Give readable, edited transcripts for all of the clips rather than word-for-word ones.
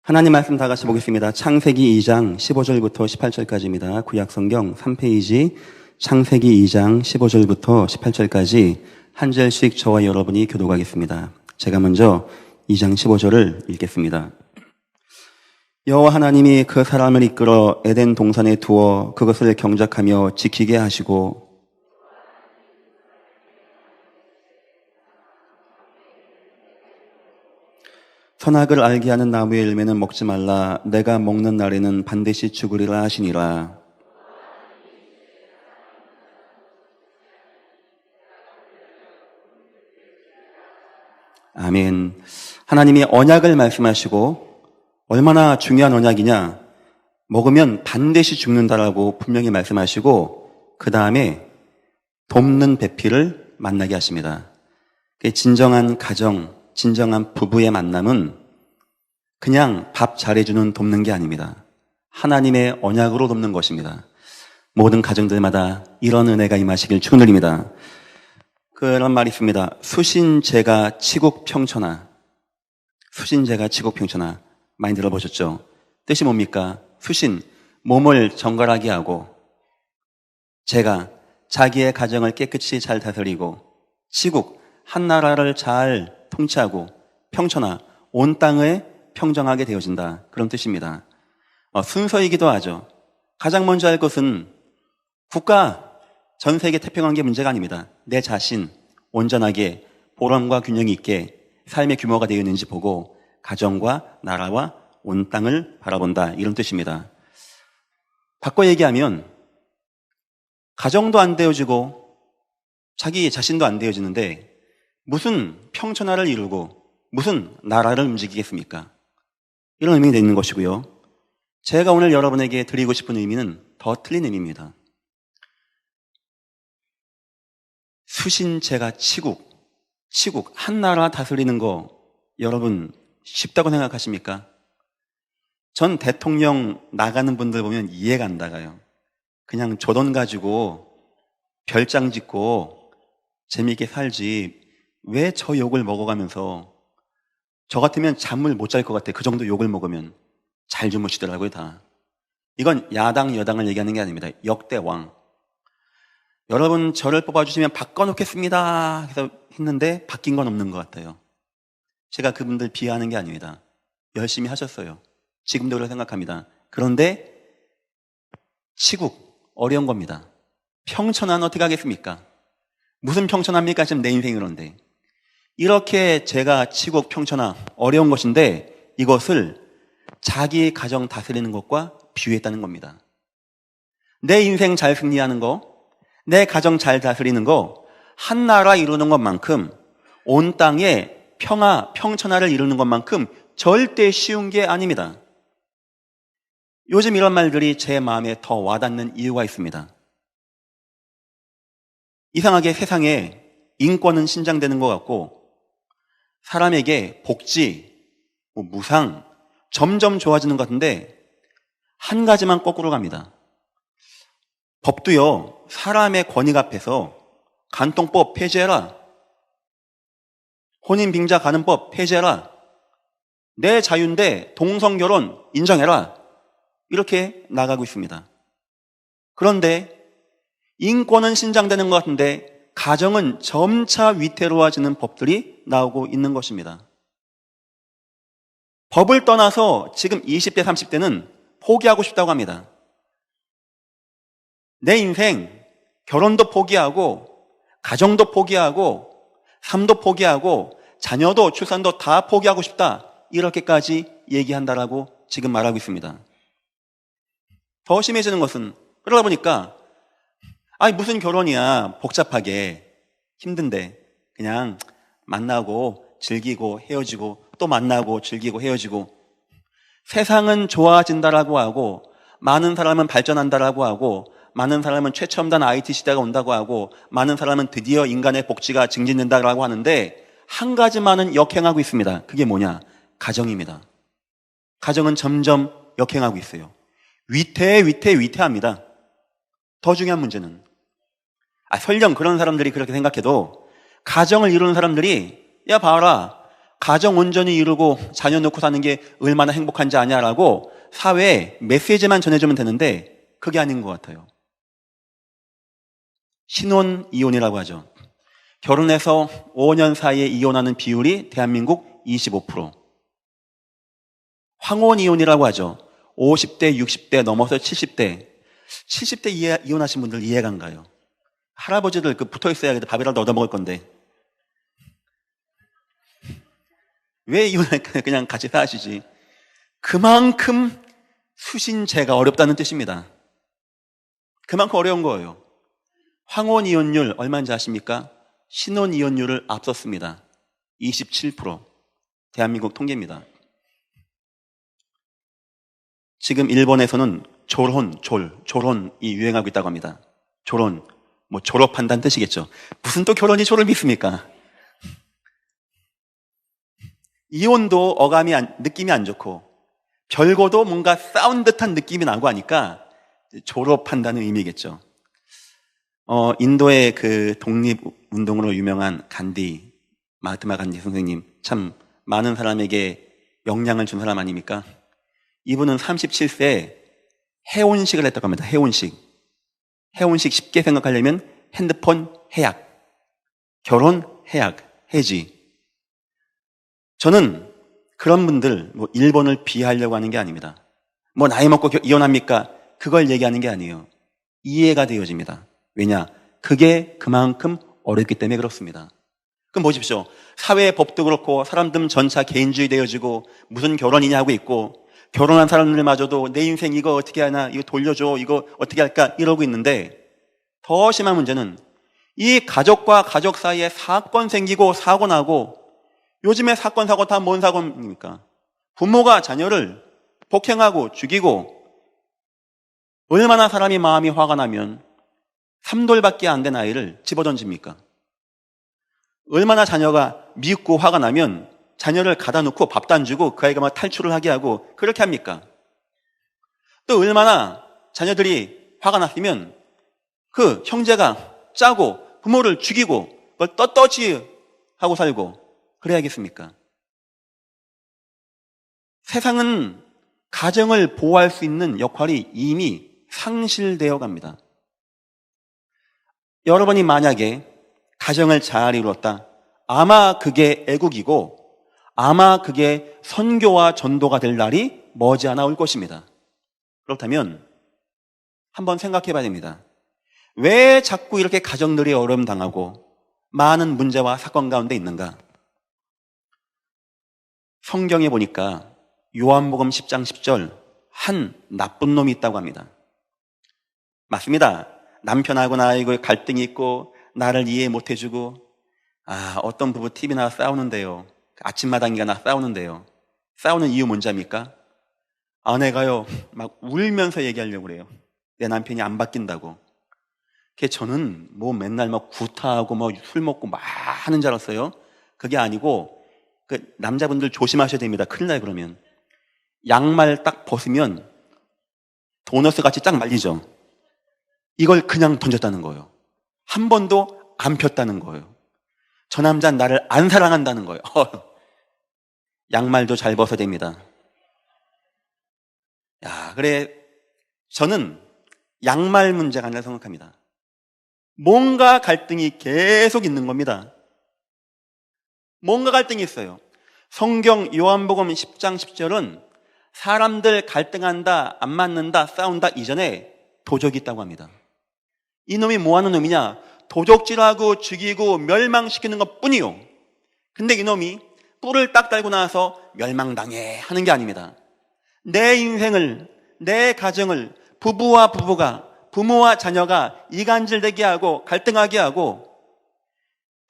하나님 말씀 다 같이 보겠습니다. 창세기 2장 15절부터 18절까지입니다. 구약성경 3페이지 창세기 2장 15절부터 18절까지 한 절씩 저와 여러분이 교독하겠습니다. 제가 먼저 2장 15절을 읽겠습니다. 여호와 하나님이 그 사람을 이끌어 에덴 동산에 두어 그것을 경작하며 지키게 하시고 선악을 알게 하는 나무의 열매는 먹지 말라. 내가 먹는 날에는 반드시 죽으리라 하시니라. 아멘. 하나님이 언약을 말씀하시고 얼마나 중요한 언약이냐. 먹으면 반드시 죽는다라고 분명히 말씀하시고 그 다음에 돕는 배필을 만나게 하십니다. 진정한 가정, 진정한 부부의 만남은 그냥 밥 잘해주는 돕는 게 아닙니다. 하나님의 언약으로 돕는 것입니다. 모든 가정들마다 이런 은혜가 임하시길 축원드립니다. 그런 말이 있습니다. 수신제가 치국평천하. 수신제가 치국평천하. 많이 들어보셨죠? 뜻이 뭡니까? 수신, 몸을 정갈하게 하고, 제가 자기의 가정을 깨끗이 잘 다스리고, 치국, 한 나라를 잘 통치하고 평천하, 온 땅을 평정하게 되어진다. 그런 뜻입니다. 순서이기도 하죠. 가장 먼저 할 것은 국가 전 세계 태평한 게 문제가 아닙니다. 내 자신 온전하게 보람과 균형 있게 삶의 규모가 되어 있는지 보고 가정과 나라와 온 땅을 바라본다. 이런 뜻입니다. 바꿔 얘기하면 가정도 안 되어지고 자기 자신도 안 되어지는데 무슨 평천하를 이루고 무슨 나라를 움직이겠습니까? 이런 의미가 있는 것이고요. 제가 오늘 여러분에게 드리고 싶은 의미는 더 틀린 의미입니다. 수신제가 치국, 한 나라 다스리는 거 여러분 쉽다고 생각하십니까? 전 대통령 나가는 분들 보면 이해가 안 나가요. 그냥 저 돈 가지고 별장 짓고 재미있게 살지 왜 저 욕을 먹어가면서 저 같으면 잠을 못 잘 것 같아. 그 정도 욕을 먹으면 잘 주무시더라고요 다. 이건 야당 여당을 얘기하는 게 아닙니다. 역대왕. 여러분 저를 뽑아주시면 바꿔놓겠습니다 해서 했는데 바뀐 건 없는 것 같아요. 제가 그분들 비하하는 게 아닙니다. 열심히 하셨어요. 지금도 그렇게 생각합니다. 그런데 치국 어려운 겁니다. 평천하는 어떻게 하겠습니까? 무슨 평천합니까? 지금 내 인생이 그런데. 이렇게 제가 치국 평천하 어려운 것인데 이것을 자기 가정 다스리는 것과 비유했다는 겁니다. 내 인생 잘 승리하는 거, 내 가정 잘 다스리는 거, 한 나라 이루는 것만큼 온 땅에 평화, 평천하를 이루는 것만큼 절대 쉬운 게 아닙니다. 요즘 이런 말들이 제 마음에 더 와닿는 이유가 있습니다. 이상하게 세상에 인권은 신장되는 것 같고 사람에게 복지, 무상 점점 좋아지는 것 같은데 한 가지만 거꾸로 갑니다. 법도요. 사람의 권익 앞에서 간통법 폐지해라. 혼인빙자 가는법 폐지해라. 내 자유인데 동성결혼 인정해라. 이렇게 나가고 있습니다. 그런데 인권은 신장되는 것 같은데 가정은 점차 위태로워지는 법들이 나오고 있는 것입니다. 법을 떠나서 지금 20대, 30대는 포기하고 싶다고 합니다. 내 인생, 결혼도 포기하고, 가정도 포기하고, 삶도 포기하고, 자녀도 출산도 다 포기하고 싶다. 이렇게까지 얘기한다라고 지금 말하고 있습니다. 더 심해지는 것은 그러다 보니까 아니 무슨 결혼이야 복잡하게 힘든데 그냥 만나고 즐기고 헤어지고 또 만나고 즐기고 헤어지고 세상은 좋아진다라고 하고 많은 사람은 발전한다라고 하고 많은 사람은 최첨단 IT 시대가 온다고 하고 많은 사람은 드디어 인간의 복지가 증진된다라고 하는데 한 가지만은 역행하고 있습니다. 그게 뭐냐? 가정입니다. 가정은 점점 역행하고 있어요. 위태합니다. 더 중요한 문제는 설령 그런 사람들이 그렇게 생각해도 가정을 이루는 사람들이 야 봐라 가정 온전히 이루고 자녀 놓고 사는 게 얼마나 행복한지 아냐라고 사회에 메시지만 전해주면 되는데 그게 아닌 것 같아요. 신혼 이혼이라고 하죠. 결혼해서 5년 사이에 이혼하는 비율이 대한민국 25%. 황혼 이혼이라고 하죠. 50대, 60대 넘어서 70대. 70대 이혼하신 분들 이해가 안 가요. 할아버지들 붙어 있어야 밥이라도 얻어 먹을 건데. 왜 이혼할까요? 그냥 같이 사시지. 그만큼 수신제가 어렵다는 뜻입니다. 그만큼 어려운 거예요. 황혼 이혼율 얼마인지 아십니까? 신혼 이혼율을 앞섰습니다. 27%. 대한민국 통계입니다. 지금 일본에서는 졸혼이 유행하고 있다고 합니다. 졸혼, 졸업한다는 뜻이겠죠. 무슨 또 결혼이 졸업이 있습니까? 이혼도 느낌이 안 좋고, 별거도 뭔가 싸운 듯한 느낌이 나고 하니까 졸업한다는 의미겠죠. 인도의 독립운동으로 유명한 마하트마 간디 선생님, 참 많은 사람에게 영향을 준 사람 아닙니까? 이분은 37세에 해혼식을 했다고 합니다. 해혼식 쉽게 생각하려면 핸드폰 해약, 결혼 해약, 해지. 저는 그런 분들, 일본을 비하하려고 하는 게 아닙니다. 나이 먹고 이혼합니까? 그걸 얘기하는 게 아니에요. 이해가 되어집니다. 왜냐? 그게 그만큼 어렵기 때문에 그렇습니다. 그럼 보십시오. 사회의 법도 그렇고 사람들은 전차 개인주의 되어지고 무슨 결혼이냐 하고 있고 결혼한 사람들마저도 내 인생 이거 어떻게 하나, 이거 돌려줘, 이거 어떻게 할까 이러고 있는데 더 심한 문제는 이 가족과 가족 사이에 사건 생기고 사고 나고 요즘에 사건 사고 다 뭔 사고입니까? 부모가 자녀를 폭행하고 죽이고 얼마나 사람이 마음이 화가 나면 3돌밖에 안 된 아이를 집어던집니까? 얼마나 자녀가 미흡고 화가 나면 자녀를 가다 놓고 밥도 안 주고 그 아이가 막 탈출을 하게 하고 그렇게 합니까? 또 얼마나 자녀들이 화가 났으면 그 형제가 짜고 부모를 죽이고 그걸 떳떳이 하고 살고 그래야겠습니까? 세상은 가정을 보호할 수 있는 역할이 이미 상실되어 갑니다. 여러분이 만약에 가정을 잘 이루었다. 아마 그게 애국이고 아마 그게 선교와 전도가 될 날이 머지않아 올 것입니다. 그렇다면 한번 생각해 봐야 됩니다. 왜 자꾸 이렇게 가정들이 어려움 당하고 많은 문제와 사건 가운데 있는가? 성경에 보니까 요한복음 10장 10절 한 나쁜 놈이 있다고 합니다. 맞습니다. 남편하고 나하고 갈등이 있고 나를 이해 못 해주고 어떤 부부 TV 나와 싸우는데요. 아침마당이가 나 싸우는데요. 싸우는 이유 뭔지 압니까? 아내가요 막 울면서 얘기하려고 그래요. 내 남편이 안 바뀐다고. 저는 맨날 막 구타하고 술 먹고 막 하는 줄 알았어요. 그게 아니고 남자분들 조심하셔야 됩니다. 큰일 나요. 그러면 양말 딱 벗으면 도너스 같이 쫙 말리죠. 이걸 그냥 던졌다는 거예요. 한 번도 안 폈다는 거예요. 저 남자는 나를 안 사랑한다는 거예요. 양말도 잘 벗어야 됩니다. 그래 저는 양말 문제가 아니라 생각합니다. 뭔가 갈등이 계속 있는 겁니다. 뭔가 갈등이 있어요. 성경 요한복음 10장 10절은 사람들 갈등한다, 안 맞는다, 싸운다 이전에 도적이 있다고 합니다. 이놈이 뭐 하는 놈이냐? 도적질하고 죽이고 멸망시키는 것 뿐이요. 근데 이놈이 뿔을 딱 달고 나서 멸망당해 하는 게 아닙니다. 내 인생을, 내 가정을 부부와 부부가, 부모와 자녀가 이간질되게 하고 갈등하게 하고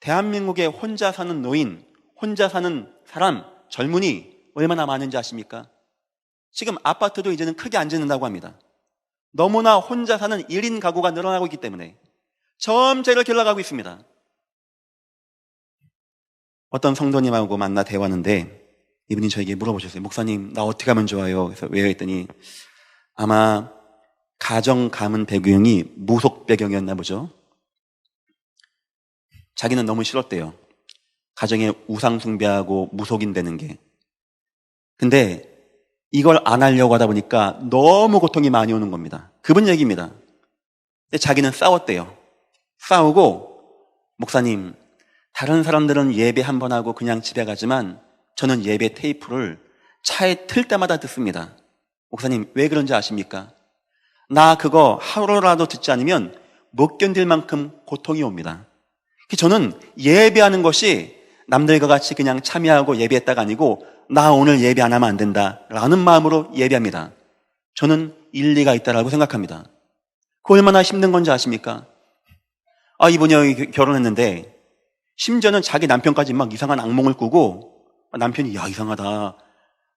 대한민국에 혼자 사는 노인, 혼자 사는 사람, 젊은이 얼마나 많은지 아십니까? 지금 아파트도 이제는 크게 안 짓는다고 합니다. 너무나 혼자 사는 1인 가구가 늘어나고 있기 때문에 점점 이렇게 올라가고 있습니다. 어떤 성도님하고 만나 대화하는데 이분이 저에게 물어보셨어요. 목사님, 나 어떻게 하면 좋아요? 그래서 왜요? 했더니 아마 가정 가문 배경이 무속 배경이었나 보죠. 자기는 너무 싫었대요. 가정에 우상 숭배하고 무속인 되는 게. 근데 이걸 안 하려고 하다 보니까 너무 고통이 많이 오는 겁니다. 그분 얘기입니다. 근데 자기는 싸웠대요. 싸우고, 목사님, 다른 사람들은 예배 한 번 하고 그냥 집에 가지만 저는 예배 테이프를 차에 틀 때마다 듣습니다. 목사님, 왜 그런지 아십니까? 나 그거 하루라도 듣지 않으면 못 견딜 만큼 고통이 옵니다. 저는 예배하는 것이 남들과 같이 그냥 참여하고 예배했다가 아니고 나 오늘 예배 안 하면 안 된다라는 마음으로 예배합니다. 저는 일리가 있다라고 생각합니다. 그 얼마나 힘든 건지 아십니까? 이분이 결혼했는데 심지어는 자기 남편까지 막 이상한 악몽을 꾸고 남편이 야 이상하다.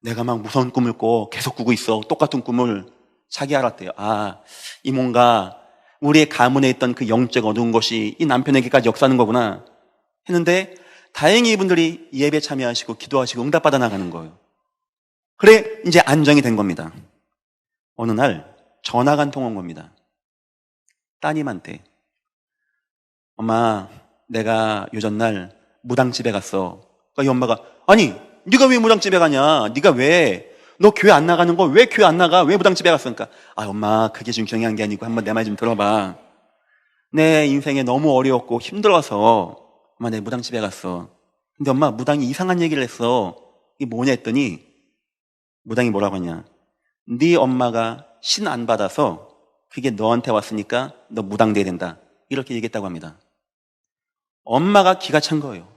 내가 막 무서운 꿈을 꿔 계속 꾸고 있어. 똑같은 꿈을. 자기 알았대요. 이 뭔가 우리의 가문에 있던 그 영적 어두운 것이 이 남편에게까지 역사하는 거구나 했는데 다행히 이분들이 예배 참여하시고 기도하시고 응답받아 나가는 거예요. 그래 이제 안정이 된 겁니다. 어느 날 전화가 한 통 온 겁니다. 따님한테 엄마 내가 요전날 무당집에 갔어. 그러니까 이 엄마가 아니 네가 왜 무당집에 가냐? 네가 왜 너 교회 안 나가는 거 왜 교회 안 나가? 왜 무당집에 갔으니까 엄마 그게 좀 중요한 게 아니고 한번 내 말 좀 들어봐. 내 인생에 너무 어려웠고 힘들어서 엄마 내 무당집에 갔어. 근데 엄마 무당이 이상한 얘기를 했어. 이게 뭐냐 했더니 무당이 뭐라고 하냐? 네 엄마가 신 안 받아서 그게 너한테 왔으니까 너 무당 돼야 된다. 이렇게 얘기했다고 합니다. 엄마가 기가 찬 거예요.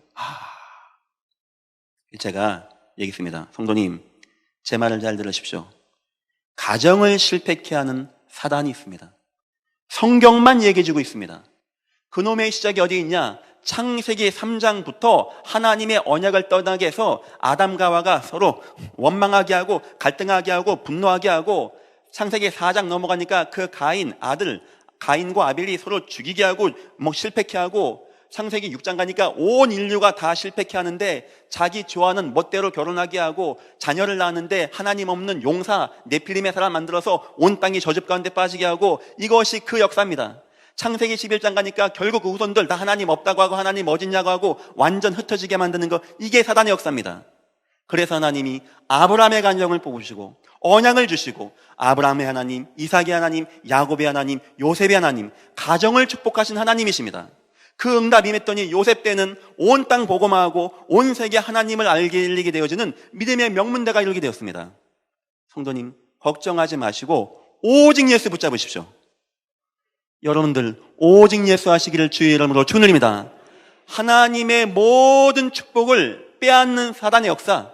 제가 얘기했습니다. 성도님, 제 말을 잘 들으십시오. 가정을 실패케 하는 사단이 있습니다. 성경만 얘기해주고 있습니다. 그놈의 시작이 어디 있냐? 창세기 3장부터 하나님의 언약을 떠나게 해서 아담과 하와가 서로 원망하게 하고 갈등하게 하고 분노하게 하고 창세기 4장 넘어가니까 그 아들 가인과 아벨이 서로 죽이게 하고 실패케 하고 창세기 6장 가니까 온 인류가 다 실패케 하는데 자기 좋아하는 멋대로 결혼하게 하고 자녀를 낳았는데 하나님 없는 용사 네필림의 사람 만들어서 온 땅이 저집 가운데 빠지게 하고 이것이 그 역사입니다. 창세기 11장 가니까 결국 그 후손들 다 하나님 없다고 하고 하나님 어딨냐고 하고 완전 흩어지게 만드는 거 이게 사단의 역사입니다. 그래서 하나님이 아브라함의 가정을 뽑으시고 언약을 주시고 아브라함의 하나님, 이삭의 하나님, 야곱의 하나님, 요셉의 하나님 가정을 축복하신 하나님이십니다. 그 응답이 임했더니 요셉 때는 온 땅 복음화하고 온 세계 하나님을 알게 되어지는 믿음의 명문대가 이루게 되었습니다. 성도님 걱정하지 마시고 오직 예수 붙잡으십시오. 여러분들 오직 예수 하시기를 주의 이름으로 축원드립니다. 하나님의 모든 축복을 빼앗는 사단의 역사,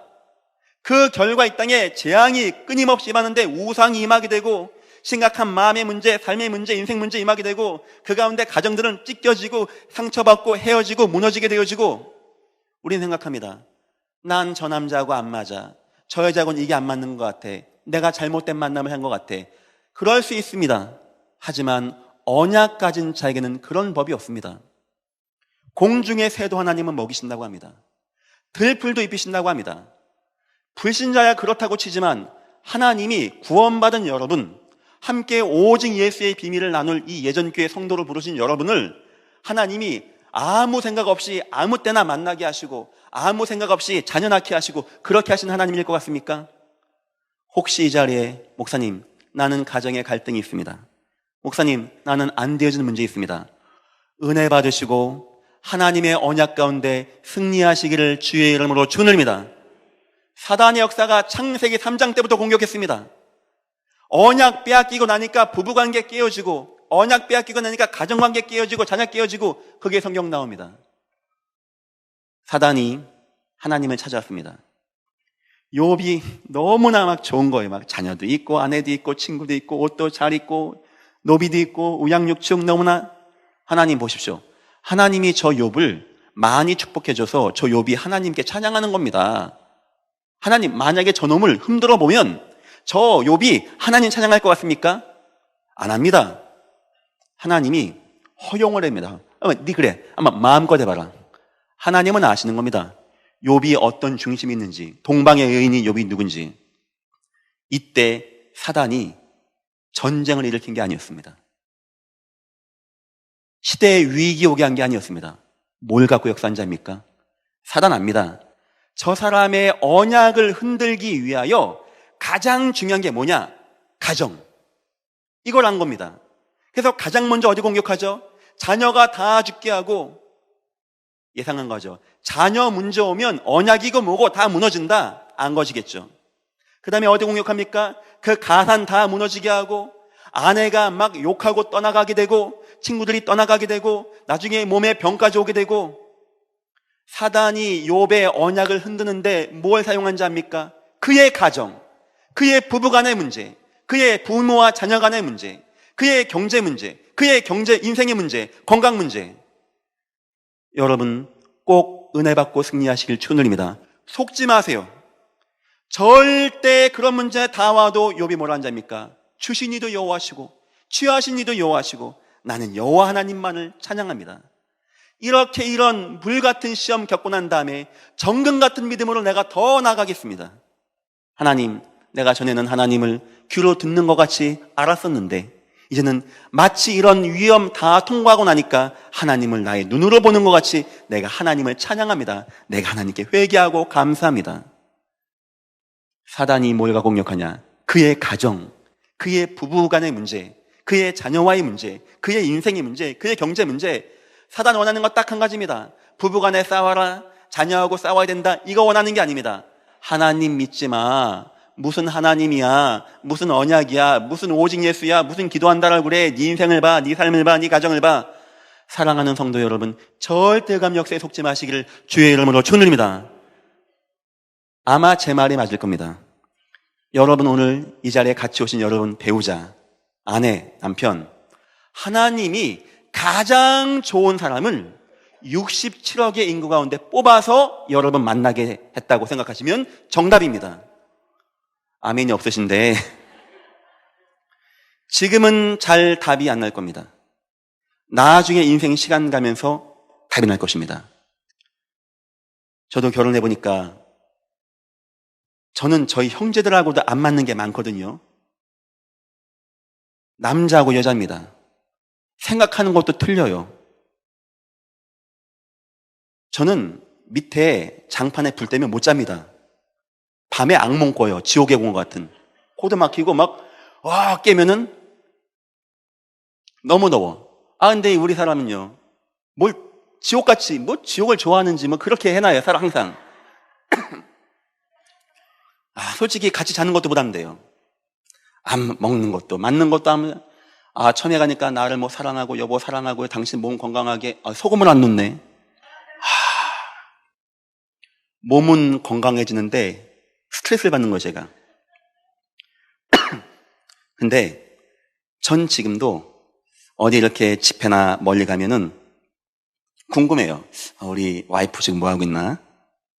그 결과 이 땅에 재앙이 끊임없이 임하는데 우상이 임하게 되고 심각한 마음의 문제, 삶의 문제, 인생 문제 임하게 되고 그 가운데 가정들은 찢겨지고 상처받고 헤어지고 무너지게 되어지고 우리는 생각합니다. 난 저 남자하고 안 맞아. 저 여자하고는 이게 안 맞는 것 같아. 내가 잘못된 만남을 한 것 같아. 그럴 수 있습니다. 하지만 언약 가진 자에게는 그런 법이 없습니다. 공중의 새도 하나님은 먹이신다고 합니다. 들풀도 입히신다고 합니다. 불신자야 그렇다고 치지만 하나님이 구원받은 여러분, 함께 오직 예수의 비밀을 나눌 이 예전교회 성도로 부르신 여러분을 하나님이 아무 생각 없이 아무 때나 만나게 하시고 아무 생각 없이 자녀 낳게 하시고 그렇게 하신 하나님일 것 같습니까? 혹시 이 자리에 목사님 나는 가정에 갈등이 있습니다. 목사님 나는 안 되어지는 문제 있습니다. 은혜 받으시고 하나님의 언약 가운데 승리하시기를 주의 이름으로 축원드립니다. 사단의 역사가 창세기 3장 때부터 공격했습니다. 언약 빼앗기고 나니까 부부관계 깨어지고 언약 빼앗기고 나니까 가정관계 깨어지고 자녀 깨어지고 그게 성경 나옵니다. 사단이 하나님을 찾아왔습니다. 욥이 너무나 막 좋은 거예요. 막 자녀도 있고 아내도 있고 친구도 있고 옷도 잘 입고 노비도 있고 우양육축 너무나. 하나님 보십시오. 하나님이 저 욥을 많이 축복해줘서 저 욥이 하나님께 찬양하는 겁니다. 하나님 만약에 저 놈을 흔들어 보면 저 욥이 하나님 찬양할 것 같습니까? 안 합니다. 하나님이 허용을 합니다. 네 그래 한번 마음껏 해봐라. 하나님은 아시는 겁니다. 욥이 어떤 중심이 있는지, 동방의 여인이 욥이 누군지. 이때 사단이 전쟁을 일으킨 게 아니었습니다. 시대의 위기 오게 한 게 아니었습니다. 뭘 갖고 역사한 자입니까? 사단 압니다. 저 사람의 언약을 흔들기 위하여 가장 중요한 게 뭐냐? 가정. 이걸 안 겁니다. 그래서 가장 먼저 어디 공격하죠? 자녀가 다 죽게 하고, 예상한 거죠. 자녀 문제 오면 언약이고 뭐고 다 무너진다. 안 거지겠죠. 그 다음에 어디 공격합니까? 그 가산 다 무너지게 하고, 아내가 막 욕하고 떠나가게 되고, 친구들이 떠나가게 되고, 나중에 몸에 병까지 오게 되고, 사단이 욥의 언약을 흔드는데 뭘 사용한지 압니까? 그의 가정, 그의 부부간의 문제, 그의 부모와 자녀 간의 문제, 그의 경제 문제, 그의 경제 인생의 문제, 건강 문제. 여러분 꼭 은혜 받고 승리하시길 축원드립니다. 속지 마세요. 절대 그런 문제 다 와도 욥이 뭐라 한지 압니까? 주신 이도 여호와시고 취하신 이도 여호와시고 나는 여호와 하나님만을 찬양합니다. 이렇게 이런 불같은 시험 겪고 난 다음에 정금 같은 믿음으로 내가 더 나아가겠습니다. 하나님, 내가 전에는 하나님을 귀로 듣는 것 같이 알았었는데 이제는 마치 이런 위험 다 통과하고 나니까 하나님을 나의 눈으로 보는 것 같이 내가 하나님을 찬양합니다. 내가 하나님께 회개하고 감사합니다. 사단이 뭘 공격하냐? 그의 가정, 그의 부부간의 문제, 그의 자녀와의 문제, 그의 인생의 문제, 그의 경제 문제. 사단 원하는 거 딱 한 가지입니다. 부부간에 싸워라, 자녀하고 싸워야 된다. 이거 원하는 게 아닙니다. 하나님 믿지 마. 무슨 하나님이야, 무슨 언약이야, 무슨 오직 예수야, 무슨 기도한다라고 그래. 네 인생을 봐, 네 삶을 봐, 네 가정을 봐. 사랑하는 성도 여러분, 절대 감역세에 속지 마시기를 주의 이름으로 축원드립니다. 아마 제 말이 맞을 겁니다. 여러분 오늘 이 자리에 같이 오신 여러분 배우자, 아내, 남편, 하나님이 가장 좋은 사람을 67억의 인구 가운데 뽑아서 여러분 만나게 했다고 생각하시면 정답입니다. 아멘이 없으신데 지금은 잘 답이 안 날 겁니다. 나중에 인생 시간 가면서 답이 날 것입니다. 저도 결혼해 보니까 저는 저희 형제들하고도 안 맞는 게 많거든요. 남자하고 여자입니다. 생각하는 것도 틀려요. 저는 밑에 장판에 불 때면 못 잡니다. 밤에 악몽 꿔요. 지옥의 공원 같은. 코도 막히고 막 깨면은 너무 더워. 근데 우리 사람은요, 뭘 지옥같이 뭐 지옥을 좋아하는지 뭐 그렇게 해놔요. 사람 항상. 솔직히 같이 자는 것도 부담돼요. 안 먹는 것도 맞는 것도 하면 처음에 가니까 나를 뭐 사랑하고 여보 사랑하고 당신 몸 건강하게 소금을 안 넣네. 몸은 건강해지는데 스트레스를 받는 거예요, 제가. 근데 전 지금도 어디 이렇게 집회나 멀리 가면은 궁금해요. 우리 와이프 지금 뭐 하고 있나?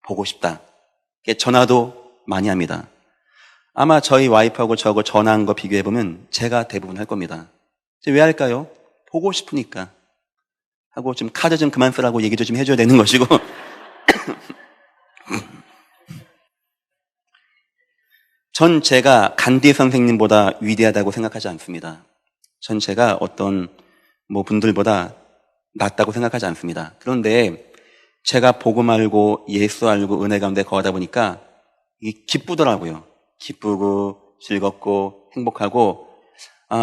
보고 싶다. 전화도 많이 합니다. 아마 저희 와이프하고 저하고 전화한 거 비교해보면 제가 대부분 할 겁니다. 왜 할까요? 보고 싶으니까. 하고 좀 카드 좀 그만 쓰라고 얘기도 좀 해줘야 되는 것이고. 전 제가 간디 선생님보다 위대하다고 생각하지 않습니다. 전 제가 어떤 분들보다 낫다고 생각하지 않습니다. 그런데 제가 복음 알고 예수 알고 은혜 가운데 거하다 보니까 이게 기쁘더라고요. 기쁘고 즐겁고 행복하고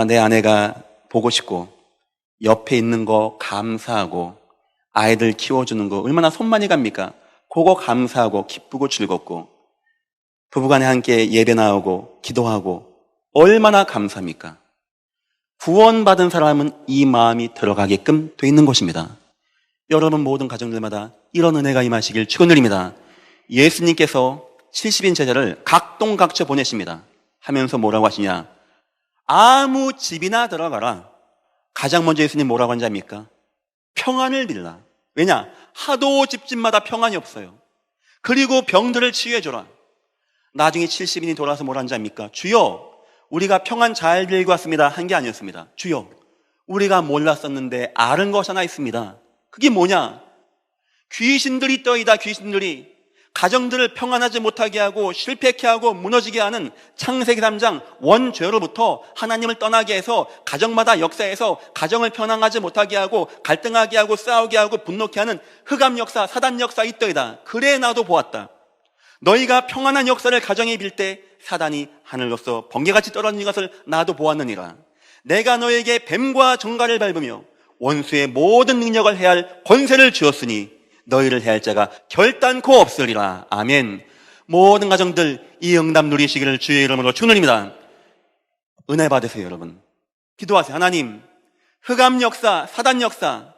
내 아내가 보고 싶고 옆에 있는 거 감사하고 아이들 키워주는 거 얼마나 손 많이 갑니까? 그거 감사하고 기쁘고 즐겁고 부부간에 함께 예배 나오고 기도하고 얼마나 감사합니까? 구원받은 사람은 이 마음이 들어가게끔 돼 있는 것입니다. 여러분 모든 가정들마다 이런 은혜가 임하시길 축원드립니다. 예수님께서 70인 제자를 각동각처 보내십니다. 하면서 뭐라고 하시냐? 아무 집이나 들어가라. 가장 먼저 예수님 뭐라고 한지 압니까? 평안을 빌라. 왜냐? 하도 집집마다 평안이 없어요. 그리고 병들을 치유해줘라. 나중에 70인이 돌아와서 뭐라 한지 압니까? 주여, 우리가 평안 잘 빌고 왔습니다. 한 게 아니었습니다. 주여, 우리가 몰랐었는데 아는 것이 하나 있습니다. 그게 뭐냐? 귀신들이 떠이다. 귀신들이 가정들을 평안하지 못하게 하고 실패케 하고 무너지게 하는 창세기 3장 원죄로부터 하나님을 떠나게 해서 가정마다 역사에서 가정을 평안하지 못하게 하고 갈등하게 하고 싸우게 하고 분노케 하는 흑암 역사, 사단 역사 있더이다. 그래 나도 보았다. 너희가 평안한 역사를 가정에 빌 때 사단이 하늘로서 번개같이 떨어지는 것을 나도 보았느니라. 내가 너에게 뱀과 정갈을 밟으며 원수의 모든 능력을 해할 권세를 주었으니 너희를 해할 자가 결단코 없으리라. 아멘. 모든 가정들 이 응답 누리시기를 주의 이름으로 축원드립니다. 은혜 받으세요, 여러분. 기도하세요. 하나님, 흑암 역사, 사단 역사,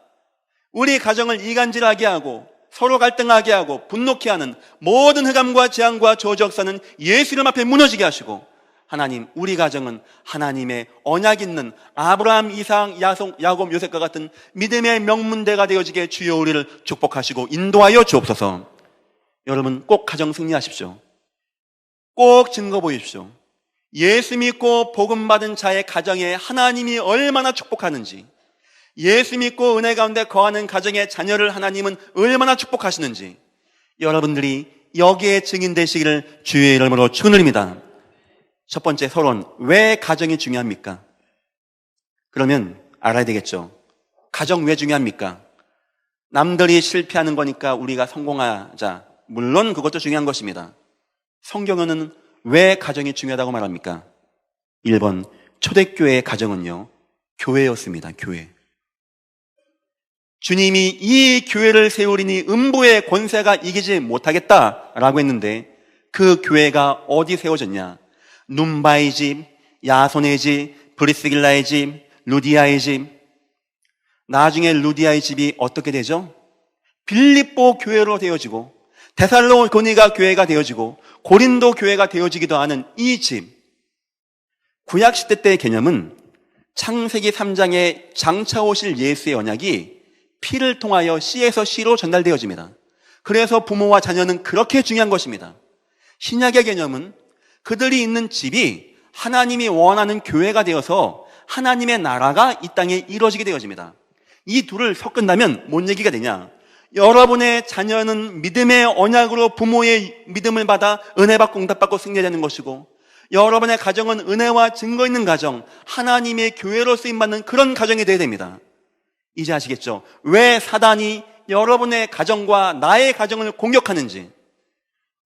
우리 가정을 이간질하게 하고 서로 갈등하게 하고 분노케 하는 모든 흑암과 재앙과 저주 역사는 예수 이름 앞에 무너지게 하시고, 하나님, 우리 가정은 하나님의 언약 있는 아브라함, 이삭, 야곱, 요셉과 같은 믿음의 명문대가 되어지게 주여 우리를 축복하시고 인도하여 주옵소서. 여러분 꼭 가정 승리하십시오. 꼭 증거 보이십시오. 예수 믿고 복음 받은 자의 가정에 하나님이 얼마나 축복하는지, 예수 믿고 은혜 가운데 거하는 가정의 자녀를 하나님은 얼마나 축복하시는지 여러분들이 여기에 증인 되시기를 주의 이름으로 축원드립니다. 첫 번째 서론, 왜 가정이 중요합니까? 그러면 알아야 되겠죠. 가정 왜 중요합니까? 남들이 실패하는 거니까 우리가 성공하자. 물론 그것도 중요한 것입니다. 성경에는 왜 가정이 중요하다고 말합니까? 1번, 초대교회의 가정은요, 교회였습니다. 교회. 주님이 이 교회를 세우리니 음부의 권세가 이기지 못하겠다라고 했는데 그 교회가 어디 세워졌냐? 눈바의 집, 야손의 집, 브리스길라의 집, 루디아의 집. 나중에 루디아의 집이 어떻게 되죠? 빌립보 교회로 되어지고 데살로니가 교회가 되어지고 고린도 교회가 되어지기도 하는 이 집. 구약시대 때의 개념은 창세기 3장에 장차 오실 예수의 언약이 피를 통하여 씨에서 씨로 전달되어집니다. 그래서 부모와 자녀는 그렇게 중요한 것입니다. 신약의 개념은 그들이 있는 집이 하나님이 원하는 교회가 되어서 하나님의 나라가 이 땅에 이루어지게 되어집니다. 이 둘을 섞은다면 뭔 얘기가 되냐? 여러분의 자녀는 믿음의 언약으로 부모의 믿음을 받아 은혜 받고 응답받고 승리하는 것이고, 여러분의 가정은 은혜와 증거 있는 가정, 하나님의 교회로 쓰임받는 그런 가정이 되어야 됩니다. 이제 아시겠죠? 왜 사단이 여러분의 가정과 나의 가정을 공격하는지.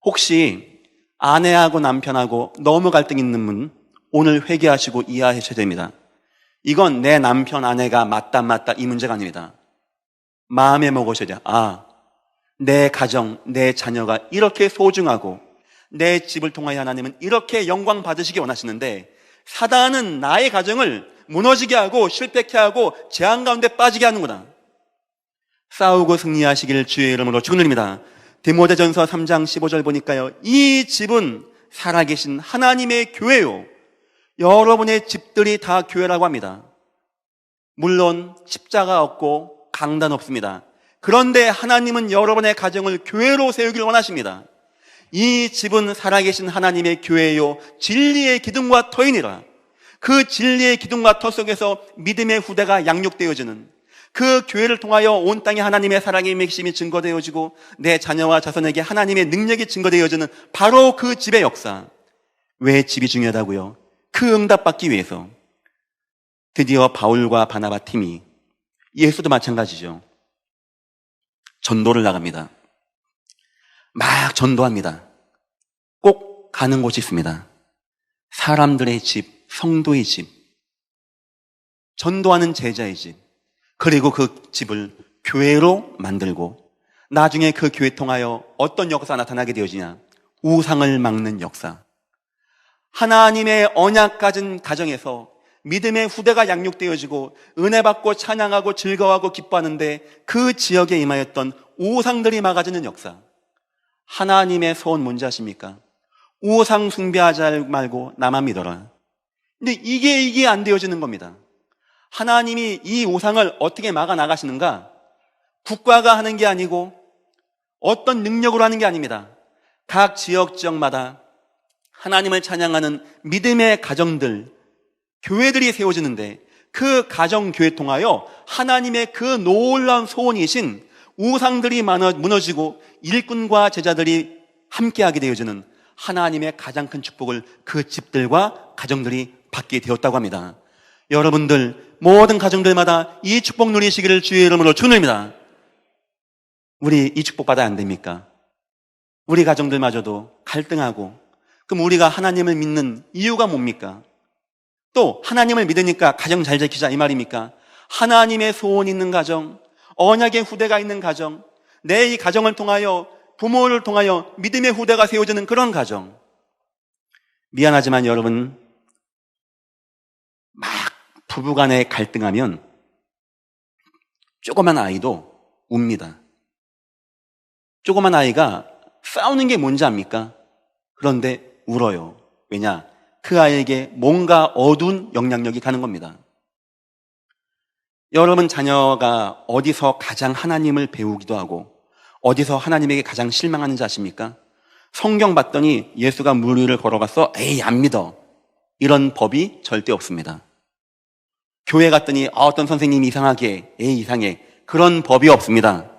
혹시 아내하고 남편하고 너무 갈등 있는 분 오늘 회개하시고 이해하셔야 됩니다. 이건 내 남편 아내가 맞다 이 문제가 아닙니다. 마음에 먹으셔야 돼요. 아, 내 가정, 내 자녀가 이렇게 소중하고 내 집을 통하여 하나님은 이렇게 영광 받으시기 원하시는데 사단은 나의 가정을 무너지게 하고 실패케 하고 재앙 가운데 빠지게 하는구나. 싸우고 승리하시길 주의 이름으로 축원드립니다. 디모데전서 3장 15절 보니까요, 이 집은 살아계신 하나님의 교회요. 여러분의 집들이 다 교회라고 합니다. 물론 십자가 없고 강단 없습니다. 그런데 하나님은 여러분의 가정을 교회로 세우길 원하십니다. 이 집은 살아계신 하나님의 교회요 진리의 기둥과 터이니라. 그 진리의 기둥과 터 속에서 믿음의 후대가 양육되어지는 그 교회를 통하여 온 땅에 하나님의 사랑의 맥심이 증거되어지고 내 자녀와 자손에게 하나님의 능력이 증거되어지는 바로 그 집의 역사. 왜 집이 중요하다고요? 그 응답받기 위해서. 드디어 바울과 바나바 팀이, 예수도 마찬가지죠, 전도를 나갑니다. 막 전도합니다. 꼭 가는 곳이 있습니다. 사람들의 집, 성도의 집, 전도하는 제자의 집, 그리고 그 집을 교회로 만들고 나중에 그 교회 통하여 어떤 역사가 나타나게 되어지냐? 우상을 막는 역사. 하나님의 언약 가진 가정에서 믿음의 후대가 양육되어지고 은혜 받고 찬양하고 즐거워하고 기뻐하는데 그 지역에 임하였던 우상들이 막아지는 역사. 하나님의 소원 뭔지 아십니까? 우상 숭배하지 말고 나만 믿어라. 근데 이게 안 되어지는 겁니다. 하나님이 이 우상을 어떻게 막아 나가시는가? 국가가 하는 게 아니고 어떤 능력으로 하는 게 아닙니다. 각 지역마다 하나님을 찬양하는 믿음의 가정들, 교회들이 세워지는데 그 가정교회 통하여 하나님의 그 놀라운 소원이신 우상들이 무너지고 일꾼과 제자들이 함께하게 되어주는 하나님의 가장 큰 축복을 그 집들과 가정들이 받게 되었다고 합니다. 여러분들 모든 가정들마다 이 축복 누리시기를 주의 이름으로 축원합니다. 우리 이 축복 받아야 안 됩니까? 우리 가정들마저도 갈등하고, 그럼 우리가 하나님을 믿는 이유가 뭡니까? 또 하나님을 믿으니까 가정 잘 지키자 이 말입니까? 하나님의 소원 있는 가정, 언약의 후대가 있는 가정, 내 이 가정을 통하여 부모를 통하여 믿음의 후대가 세워지는 그런 가정. 미안하지만 여러분, 막 부부간에 갈등하면 조그만 아이도 웁니다. 조그만 아이가 싸우는 게 뭔지 압니까? 그런데 울어요. 왜냐? 그 아이에게 뭔가 어두운 영향력이 가는 겁니다. 여러분 자녀가 어디서 가장 하나님을 배우기도 하고 어디서 하나님에게 가장 실망하는지 아십니까? 성경 봤더니 예수가 물 위를 걸어가서 에이 안 믿어, 이런 법이 절대 없습니다. 교회 갔더니 어떤 선생님이 이상하게 에이 이상해, 그런 법이 없습니다.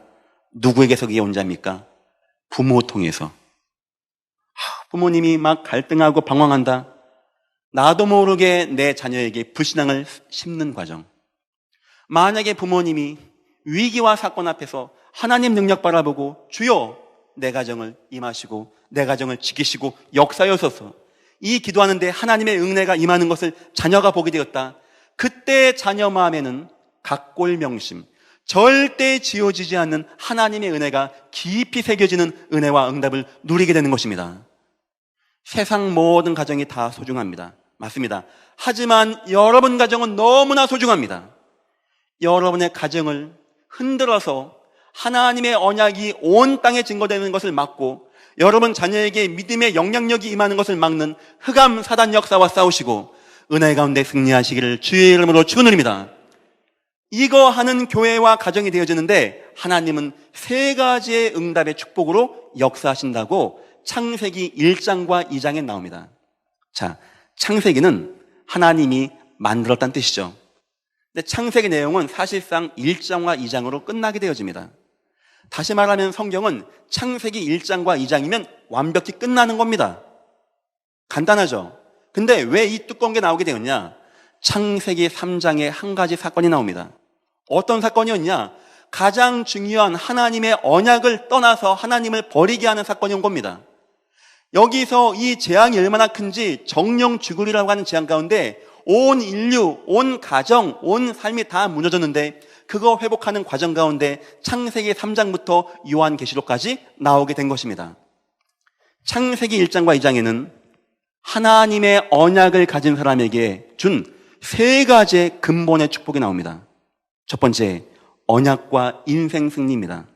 누구에게서 그게 온 자입니까? 부모 통해서. 부모님이 막 갈등하고 방황한다. 나도 모르게 내 자녀에게 불신앙을 심는 과정. 만약에 부모님이 위기와 사건 앞에서 하나님 능력 바라보고 주여 내 가정을 임하시고 내 가정을 지키시고 역사여서서, 이 기도하는데 하나님의 은혜가 임하는 것을 자녀가 보게 되었다. 그때 자녀 마음에는 각골명심, 절대 지워지지 않는 하나님의 은혜가 깊이 새겨지는 은혜와 응답을 누리게 되는 것입니다. 세상 모든 가정이 다 소중합니다. 맞습니다. 하지만 여러분 가정은 너무나 소중합니다. 여러분의 가정을 흔들어서 하나님의 언약이 온 땅에 증거되는 것을 막고 여러분 자녀에게 믿음의 영향력이 임하는 것을 막는 흑암 사단 역사와 싸우시고 은혜 가운데 승리하시기를 주의 이름으로 축원드립니다. 이거 하는 교회와 가정이 되어지는데 하나님은 세 가지의 응답의 축복으로 역사하신다고 창세기 1장과 2장에 나옵니다. 자, 창세기는 하나님이 만들었다는 뜻이죠. 근데 창세기 내용은 사실상 1장과 2장으로 끝나게 되어집니다. 다시 말하면 성경은 창세기 1장과 2장이면 완벽히 끝나는 겁니다. 간단하죠? 근데 왜 이 두꺼운 게 나오게 되었냐? 창세기 3장에 한 가지 사건이 나옵니다. 어떤 사건이었냐? 가장 중요한 하나님의 언약을 떠나서 하나님을 버리게 하는 사건이 온 겁니다. 여기서 이 재앙이 얼마나 큰지, 정령 죽으리라고 하는 재앙 가운데 온 인류, 온 가정, 온 삶이 다 무너졌는데 그거 회복하는 과정 가운데 창세기 3장부터 요한계시록까지 나오게 된 것입니다. 창세기 1장과 2장에는 하나님의 언약을 가진 사람에게 준 세 가지의 근본의 축복이 나옵니다. 첫 번째, 언약과 인생 승리입니다.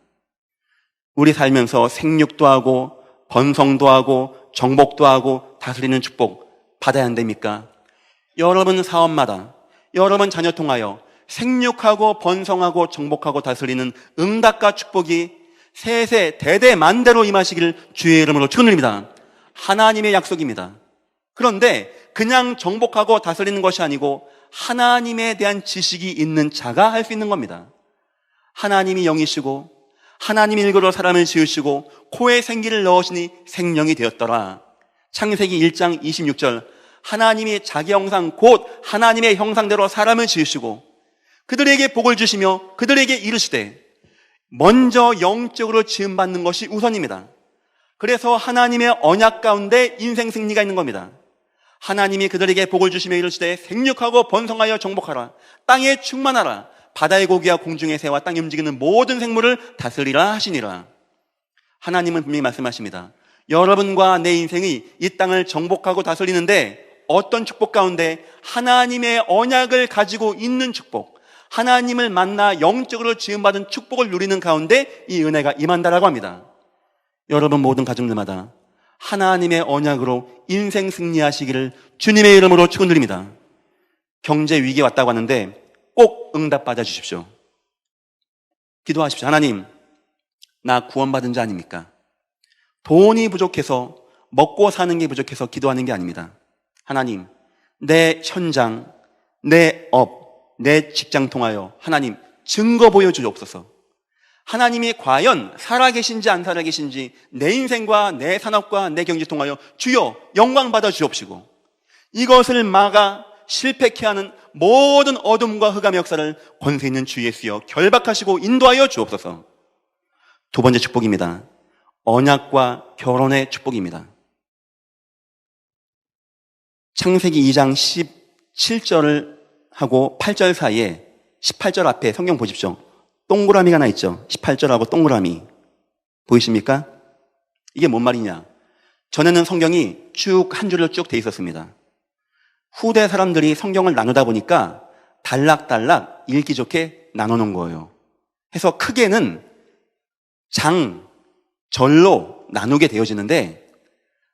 우리 살면서 생육도 하고 번성도 하고 정복도 하고 다스리는 축복 받아야 안 됩니까? 여러분 사업마다, 여러분 자녀 통하여 생육하고 번성하고 정복하고 다스리는 응답과 축복이 세세 대대만대로 임하시기를 주의 이름으로 축원드립니다. 하나님의 약속입니다. 그런데 그냥 정복하고 다스리는 것이 아니고 하나님에 대한 지식이 있는 자가 할 수 있는 겁니다. 하나님이 영이시고 하나님이 일그러 사람을 지으시고 코에 생기를 넣으시니 생명이 되었더라. 창세기 1장 26절, 하나님이 자기 형상 곧 하나님의 형상대로 사람을 지으시고 그들에게 복을 주시며 그들에게 이르시되, 먼저 영적으로 지음받는 것이 우선입니다. 그래서 하나님의 언약 가운데 인생 승리가 있는 겁니다. 하나님이 그들에게 복을 주시며 이르시되 생육하고 번성하여 정복하라, 땅에 충만하라, 바다의 고기와 공중의 새와 땅에 움직이는 모든 생물을 다스리라 하시니라. 하나님은 분명히 말씀하십니다. 여러분과 내 인생이 이 땅을 정복하고 다스리는데 어떤 축복 가운데 하나님의 언약을 가지고 있는 축복, 하나님을 만나 영적으로 지음받은 축복을 누리는 가운데 이 은혜가 임한다라고 합니다. 여러분 모든 가정들마다 하나님의 언약으로 인생 승리하시기를 주님의 이름으로 축원드립니다. 경제 위기 왔다고 하는데 꼭 응답 받아 주십시오. 기도하십시오. 하나님, 나 구원받은 자 아닙니까? 돈이 부족해서, 먹고 사는 게 부족해서 기도하는 게 아닙니다. 하나님, 내 현장, 내 업, 내 직장 통하여 하나님 증거 보여주옵소서. 하나님이 과연 살아계신지 안 살아계신지 내 인생과 내 산업과 내 경제 통하여 주여 영광 받아 주옵시고, 이것을 막아 실패케 하는 모든 어둠과 흑암의 역사를 권세 있는 주 예수여 결박하시고 인도하여 주옵소서. 두 번째 축복입니다. 언약과 결혼의 축복입니다. 창세기 2장 17절을 하고 8절 사이에 18절 앞에 성경 보십시오. 동그라미가 하나 있죠. 18절하고 동그라미 보이십니까? 이게 뭔 말이냐? 전에는 성경이 쭉 한 줄로 쭉 돼 있었습니다. 후대 사람들이 성경을 나누다 보니까 단락단락 읽기 좋게 나눠놓은 거예요. 해서 크게는 장, 절로 나누게 되어지는데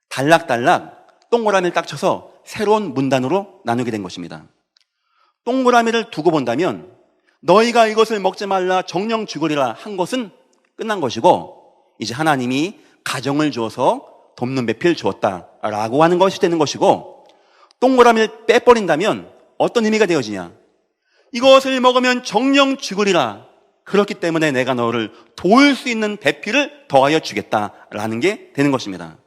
단락단락 동그라미를 딱 쳐서 새로운 문단으로 나누게 된 것입니다. 동그라미를 두고 본다면 너희가 이것을 먹지 말라 정령 죽으리라 한 것은 끝난 것이고, 이제 하나님이 가정을 주어서 돕는 배필 주었다라고 하는 것이 되는 것이고, 동그라미를 빼버린다면 어떤 의미가 되어지냐? 이것을 먹으면 정령 죽으리라. 그렇기 때문에 내가 너를 도울 수 있는 배필을 더하여 주겠다라는 게 되는 것입니다.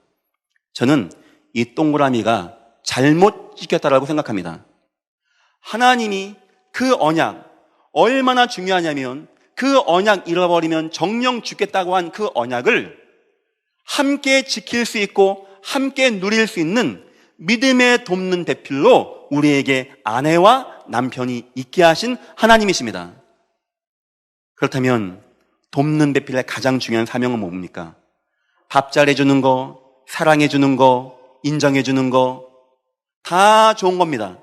저는 이 동그라미가 잘못 찍혔다라고 생각합니다. 하나님이 그 언약, 얼마나 중요하냐면 그 언약 잃어버리면 정령 죽겠다고 한 그 언약을 함께 지킬 수 있고 함께 누릴 수 있는 믿음에 돕는 배필로 우리에게 아내와 남편이 있게 하신 하나님이십니다. 그렇다면 돕는 배필의 가장 중요한 사명은 뭡니까? 밥 잘해주는 거, 사랑해주는 거, 인정해주는 거 다 좋은 겁니다.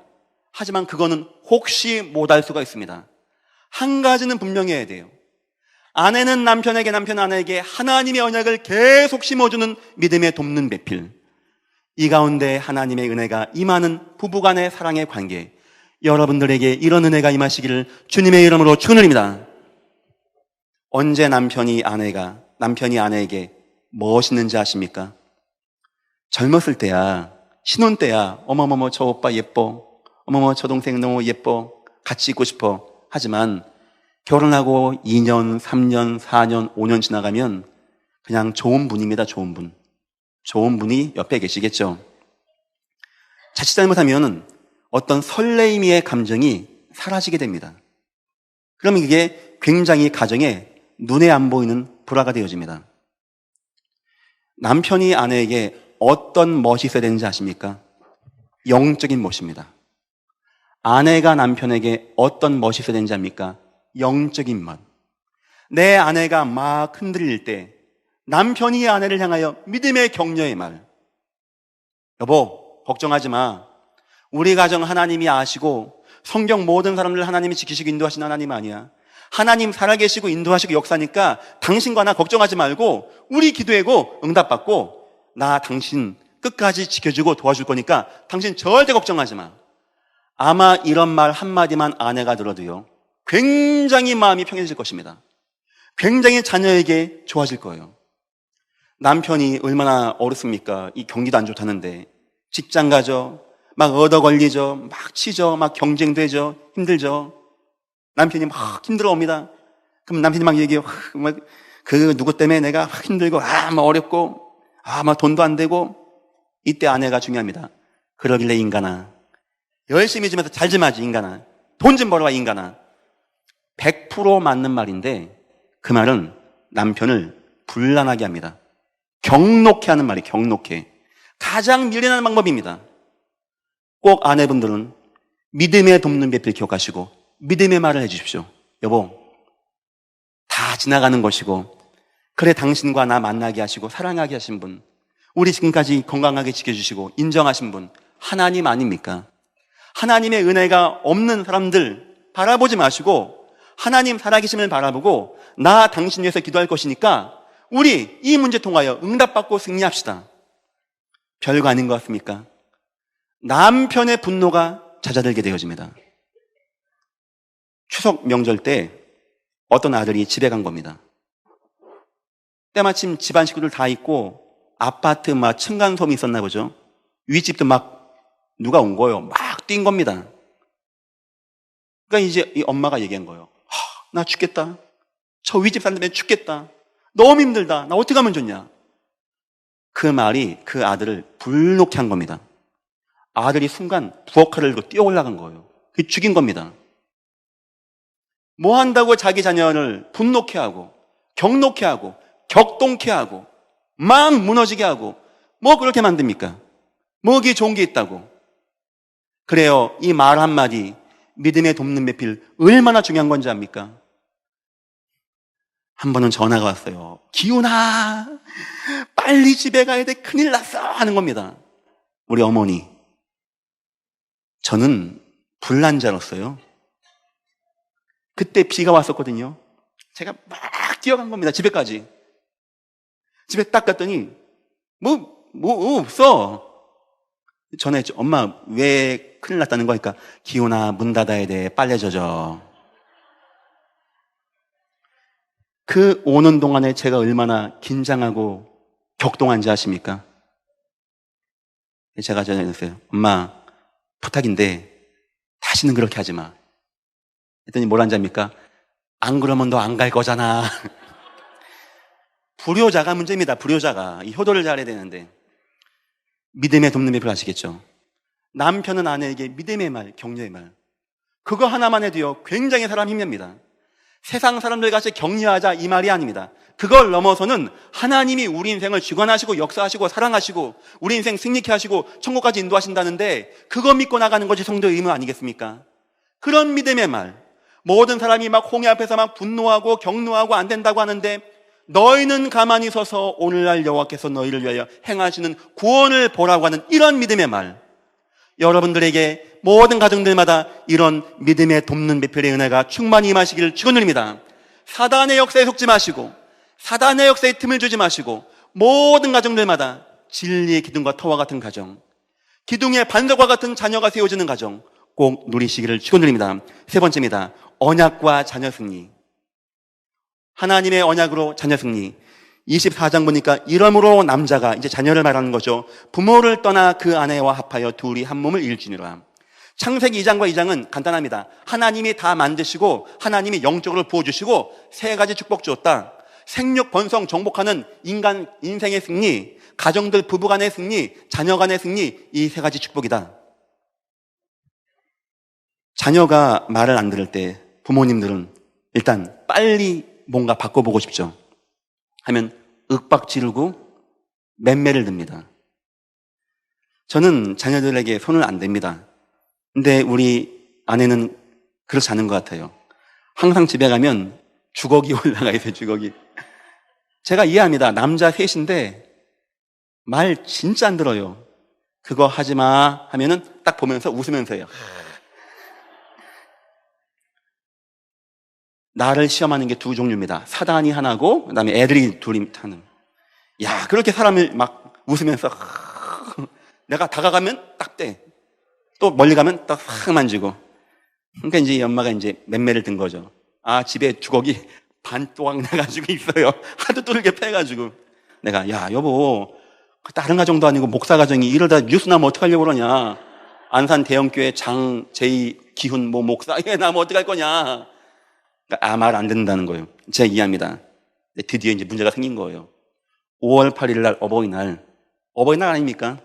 하지만 그거는 혹시 못할 수가 있습니다. 한 가지는 분명히 해야 돼요. 아내는 남편에게, 남편은 아내에게 하나님의 언약을 계속 심어주는 믿음에 돕는 배필. 이 가운데 하나님의 은혜가 임하는 부부간의 사랑의 관계, 여러분들에게 이런 은혜가 임하시기를 주님의 이름으로 축원드립니다. 언제 남편이 아내에게 무엇이있는지 아십니까? 젊었을 때야, 신혼 때야, 어머머머 저 오빠 예뻐, 어머머 저 동생 너무 예뻐, 같이 있고 싶어. 하지만 결혼하고 2년, 3년, 4년, 5년 지나가면 그냥 좋은 분입니다. 좋은 분. 좋은 분이 옆에 계시겠죠. 자칫 잘못하면 어떤 설레임의 감정이 사라지게 됩니다. 그러면 이게 굉장히 가정에 눈에 안 보이는 불화가 되어집니다. 남편이 아내에게 어떤 멋이 있어야 되는지 아십니까? 영적인 멋입니다. 아내가 남편에게 어떤 멋이 있어야 되는지 압니까? 영적인 멋. 내 아내가 막 흔들릴 때 남편이 아내를 향하여 믿음의 격려의 말. 여보, 걱정하지 마. 우리 가정 하나님이 아시고 성경 모든 사람들 하나님이 지키시고 인도하시는 하나님 아니야. 하나님 살아계시고 인도하시고 역사니까 당신과 나 걱정하지 말고 우리 기도하고 응답받고 나 당신 끝까지 지켜주고 도와줄 거니까 당신 절대 걱정하지 마. 아마 이런 말 한마디만 아내가 들어도요, 굉장히 마음이 평해질 것입니다. 굉장히 자녀에게 좋아질 거예요. 남편이 얼마나 어렵습니까? 이 경기도 안 좋다는데 직장 가죠, 막 얻어 걸리죠, 막 치죠, 막 경쟁되죠, 힘들죠. 남편이 막 힘들어옵니다. 그럼 남편이 막 얘기해요. 막 그 누구 때문에 내가 막 힘들고 막 어렵고 막 돈도 안 되고. 이때 아내가 중요합니다. 그러길래 인간아, 열심히 좀 해서 잘 좀 하지 인간아. 돈 좀 벌어와 인간아. 100% 맞는 말인데 그 말은 남편을 불안하게 합니다. 경록해 하는 말이 경록해. 가장 미련한 방법입니다. 꼭 아내분들은 믿음에 돕는 배필 기억하시고 믿음의 말을 해주십시오. 여보, 다 지나가는 것이고 그래 당신과 나 만나게 하시고 사랑하게 하신 분, 우리 지금까지 건강하게 지켜주시고 인정하신 분 하나님 아닙니까? 하나님의 은혜가 없는 사람들 바라보지 마시고 하나님 살아계심을 바라보고 나 당신 위해서 기도할 것이니까 우리 이 문제 통하여 응답받고 승리합시다. 별거 아닌 것 같습니까? 남편의 분노가 잦아들게 되어집니다. 추석 명절 때 어떤 아들이 집에 간 겁니다. 때마침 집안 식구들 다 있고 아파트 막 층간소음이 있었나 보죠. 윗집도 막 누가 온 거예요. 막 뛴 겁니다. 그러니까 이제 이 엄마가 얘기한 거예요. 나 죽겠다. 저 윗집 사람 때문에 죽겠다. 너무 힘들다. 나 어떻게 하면 좋냐. 그 말이 그 아들을 불놓게 한 겁니다. 아들이 순간 부엌칼을 들고 뛰어 올라간 거예요. 그 죽인 겁니다. 뭐 한다고 자기 자녀를 분노케 하고 격노케 하고 격동케 하고 막 무너지게 하고 뭐 그렇게 만듭니까? 뭐기 좋은 게 있다고. 그래요. 이 말 한마디 믿음에 돕는 매필 얼마나 중요한 건지 압니까? 한 번은 전화가 왔어요. 기훈아, 빨리 집에 가야 돼. 큰일 났어. 하는 겁니다. 우리 어머니. 저는 불난 줄 알았어요. 그때 비가 왔었거든요. 제가 막 뛰어간 겁니다. 집에까지. 집에 딱 갔더니 뭐 없어. 전화했죠. 엄마 왜 큰일 났다는 거니까 기훈아 문 닫아야 돼. 빨래 젖어. 그 오는 동안에 제가 얼마나 긴장하고 격동한지 아십니까? 제가 전화했어요. 엄마 부탁인데 다시는 그렇게 하지 마. 했더니 뭘 한지 압니까? 안 그러면 너 안 갈 거잖아. 불효자가 문제입니다. 불효자가. 이 효도를 잘해야 되는데. 믿음에 돕는 매표 아시겠죠? 남편은 아내에게 믿음의 말, 격려의 말. 그거 하나만 해도요, 굉장히 사람 힘냅니다. 세상 사람들 같이 격려하자 이 말이 아닙니다. 그걸 넘어서는 하나님이 우리 인생을 주관하시고 역사하시고 사랑하시고 우리 인생 승리케 하시고 천국까지 인도하신다는데 그거 믿고 나가는 것이 성도의 의무 아니겠습니까? 그런 믿음의 말. 모든 사람이 막 홍해 앞에서 막 분노하고 격노하고 안 된다고 하는데 너희는 가만히 서서 오늘날 여호와께서 너희를 위하여 행하시는 구원을 보라고 하는 이런 믿음의 말. 여러분들에게 모든 가정들마다 이런 믿음에 돕는 매편의 은혜가 충만히 임하시기를 축원드립니다. 사단의 역사에 속지 마시고 사단의 역사에 틈을 주지 마시고 모든 가정들마다 진리의 기둥과 터와 같은 가정, 기둥의 반석과 같은 자녀가 세워지는 가정 꼭 누리시기를 축원드립니다. 세 번째입니다. 언약과 자녀 승리. 하나님의 언약으로 자녀 승리. 24장 보니까 이러므로 남자가 이제 자녀를 말하는 거죠. 부모를 떠나 그 아내와 합하여 둘이 한 몸을 일지니라. 창세기 2장과 2장은 간단합니다. 하나님이 다 만드시고 하나님이 영적으로 부어주시고 세 가지 축복 주었다. 생육, 번성, 정복하는 인간 인생의 승리, 가정들 부부간의 승리, 자녀간의 승리, 이 세 가지 축복이다. 자녀가 말을 안 들을 때 부모님들은 일단 빨리 뭔가 바꿔보고 싶죠. 하면 윽박 지르고 맴매를 듭니다. 저는 자녀들에게 손을 안 댑니다. 근데 우리 아내는 그렇지 않은 것 같아요. 항상 집에 가면 주걱이 올라가 있어요. 주걱이. 제가 이해합니다. 남자 셋인데 말 진짜 안 들어요. 그거 하지 마 하면은 딱 보면서 웃으면서 해요. 나를 시험하는 게 두 종류입니다. 사단이 하나고 그다음에 애들이 둘이 하는. 야, 그렇게 사람을 막 웃으면서 내가 다가가면 딱 떼. 또 멀리 가면 딱 확 만지고. 그러니까 이제 이 엄마가 이제 맴매를 든 거죠. 아, 집에 주걱이 반또각 나가지고 있어요. 하도 뚫게 패가지고. 내가 야, 여보, 다른 가정도 아니고 목사 가정이 이러다 뉴스 나면 어떡하려고 그러냐. 안산 대형교회 장, 제이, 기훈, 목사, 얘 나면 어떡할 거냐. 그러니까 말 안 듣는다는 거예요. 제가 이해합니다. 드디어 이제 문제가 생긴 거예요. 5월 8일 날 어버이날 아닙니까?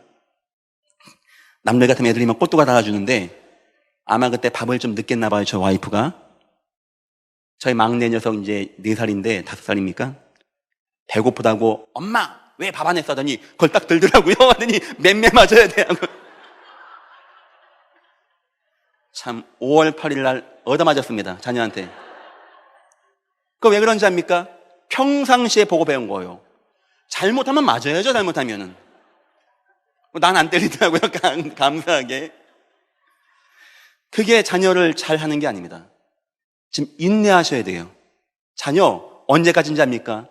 남들 같은 애들이 막 꽃도가 달아주는데 아마 그때 밥을 좀 늦겠나 봐요. 저 와이프가. 저희 막내 녀석 이제 4살인데 5살입니까? 배고프다고 엄마 왜 밥 안 했어? 하더니 그걸 딱 들더라고요. 하더니 맴매 맞아야 돼 하고. 참 5월 8일 날 얻어맞았습니다. 자녀한테. 그거 왜 그런지 압니까? 평상시에 보고 배운 거예요. 잘못하면 맞아야죠. 잘못하면은. 난 안 때리더라고요. 감사하게. 그게 자녀를 잘 하는 게 아닙니다. 지금 인내하셔야 돼요. 자녀 언제까지인지 압니까?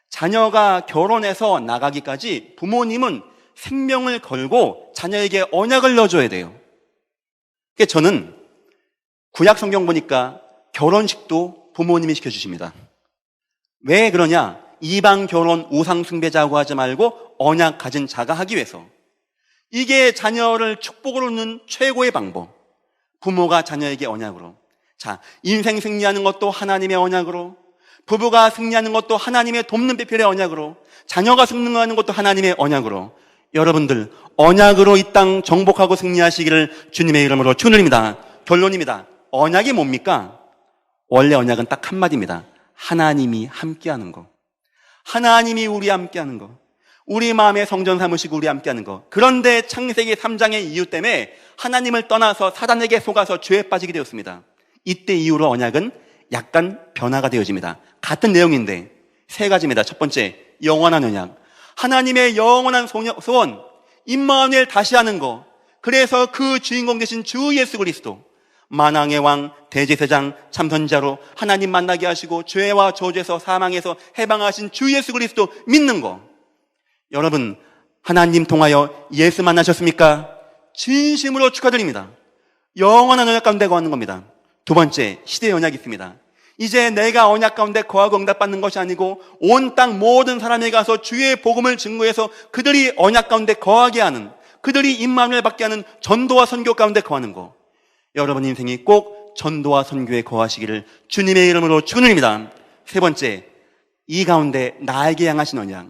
자녀가 결혼해서 나가기까지 부모님은 생명을 걸고 자녀에게 언약을 넣어줘야 돼요. 그러니까 저는 구약 성경 보니까 결혼식도 부모님이 시켜주십니다. 왜 그러냐? 이방 결혼 우상 숭배자고 하지 말고 언약 가진 자가 하기 위해서. 이게 자녀를 축복으로 넣는 최고의 방법. 부모가 자녀에게 언약으로. 자, 인생 승리하는 것도 하나님의 언약으로, 부부가 승리하는 것도 하나님의 돕는 배필의 언약으로, 자녀가 승리하는 것도 하나님의 언약으로, 여러분들 언약으로 이 땅 정복하고 승리하시기를 주님의 이름으로 축원드립니다. 결론입니다. 언약이 뭡니까? 원래 언약은 딱 한마디입니다. 하나님이 함께하는 거. 하나님이 우리 함께하는 거. 우리 마음에 성전 삼으시고 우리 함께하는 거. 그런데 창세기 3장의 이유 때문에 하나님을 떠나서 사단에게 속아서 죄에 빠지게 되었습니다. 이때 이후로 언약은 약간 변화가 되어집니다. 같은 내용인데 세 가지입니다. 첫 번째, 영원한 언약. 하나님의 영원한 소원, 임마누엘 다시 하는 거. 그래서 그 주인공 되신 주 예수 그리스도, 만왕의 왕, 대제사장, 참선자로 하나님 만나게 하시고 죄와 저주에서 사망에서 해방하신 주 예수 그리스도 믿는 거. 여러분, 하나님 통하여 예수 만나셨습니까? 진심으로 축하드립니다. 영원한 언약 가운데 거하는 겁니다. 두 번째, 시대의 언약이 있습니다. 이제 내가 언약 가운데 거하고 응답받는 것이 아니고 온 땅 모든 사람에 가서 주의 복음을 증거해서 그들이 언약 가운데 거하게 하는, 그들이 임마누엘 받게 하는 전도와 선교 가운데 거하는 거. 여러분 인생이 꼭 전도와 선교에 거하시기를 주님의 이름으로 축원드립니다. 세 번째, 이 가운데 나에게 향하신 언약.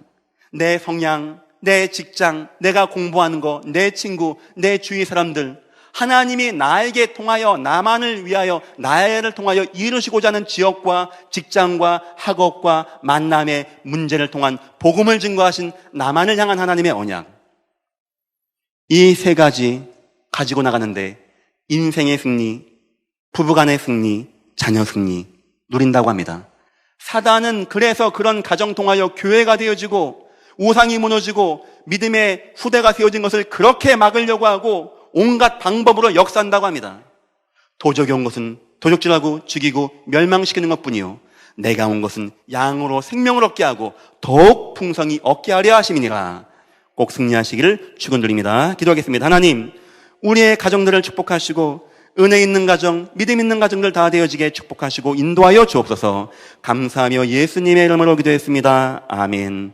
내 성향, 내 직장, 내가 공부하는 거, 내 친구, 내 주위 사람들, 하나님이 나에게 통하여, 나만을 위하여, 나를 통하여 이루시고자 하는 지역과 직장과 학업과 만남의 문제를 통한 복음을 증거하신 나만을 향한 하나님의 언약. 이 세 가지 가지고 나가는데 인생의 승리, 부부간의 승리, 자녀 승리 누린다고 합니다. 사단은 그래서 그런 가정 통하여 교회가 되어지고 우상이 무너지고 믿음의 후대가 세워진 것을 그렇게 막으려고 하고 온갖 방법으로 역사한다고 합니다. 도적이 온 것은 도적질하고 죽이고 멸망시키는 것뿐이요, 내가 온 것은 양으로 생명을 얻게 하고 더욱 풍성히 얻게 하려 하심이니라. 꼭 승리하시기를 축원드립니다. 기도하겠습니다. 하나님, 우리의 가정들을 축복하시고 은혜 있는 가정, 믿음 있는 가정들 다 되어지게 축복하시고 인도하여 주옵소서. 감사하며 예수님의 이름으로 기도했습니다. 아멘.